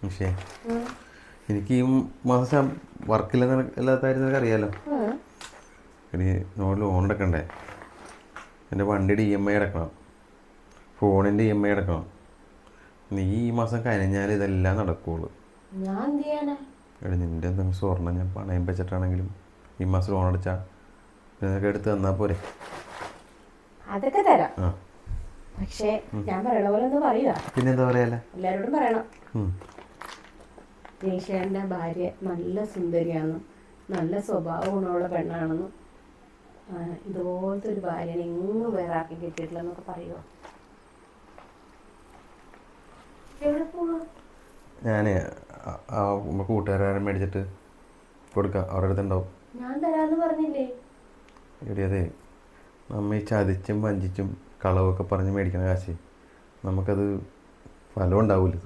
പക്ഷേ എനിക്ക് ഈ മാസം വർക്കില്ലാത്തായിരുന്നു നിനക്ക് അറിയാലോ. ഇനി നമ്മൾ ലോൺ എടുക്കണ്ടേ, എൻ്റെ വണ്ടിയുടെ EMI അടക്കണം, ഫോണിൻ്റെ EMI അടക്കണം. നീ ഈ മാസം കഴിഞ്ഞാൽ ഇതെല്ലാം നടക്കുകയുള്ളൂ. എടി നിൻ്റെ എന്തെങ്കിലും സ്വർണ്ണം ഞാൻ പണയം വെച്ചിട്ടാണെങ്കിലും ഈ മാസം ലോൺ അടച്ചാൽ നിനക്ക് എടുത്ത് തന്നാൽ പോരെ? അതൊക്കെ തരാം. പക്ഷേ ഞാൻ പറയണ പോലെ ഒന്ന് പറയുക. പിന്നെന്താ പറയാല്ലേ, എല്ലാവരോടും പറയണം. ജയശേഖരൻ്റെ ഭാര്യ നല്ല സുന്ദരിയാണെന്നും നല്ല സ്വഭാവ ഗുണമുള്ള പെണ്ണാണെന്നും ഇതുപോലത്തെ ഒരു ഭാര്യനെ എങ്ങും വേറെ ആക്കി കിട്ടിയിട്ടില്ലെന്നൊക്കെ പറയുമോ? എവിടെ പോവാ? ഞാൻ കൂട്ടുകാരും മേടിച്ചിട്ട് കൊടുക്കാം, അവരുടെ അടുത്തുണ്ടാവും. ഞാൻ തരാമെന്ന് പറഞ്ഞില്ലേ? എടി അതെ, നമ്മ ഈ ചതിച്ചും വഞ്ചിച്ചും കളവൊക്കെ പറഞ്ഞ് മേടിക്കണ കാശ് നമുക്കത് ഫലം ഉണ്ടാവില്ല.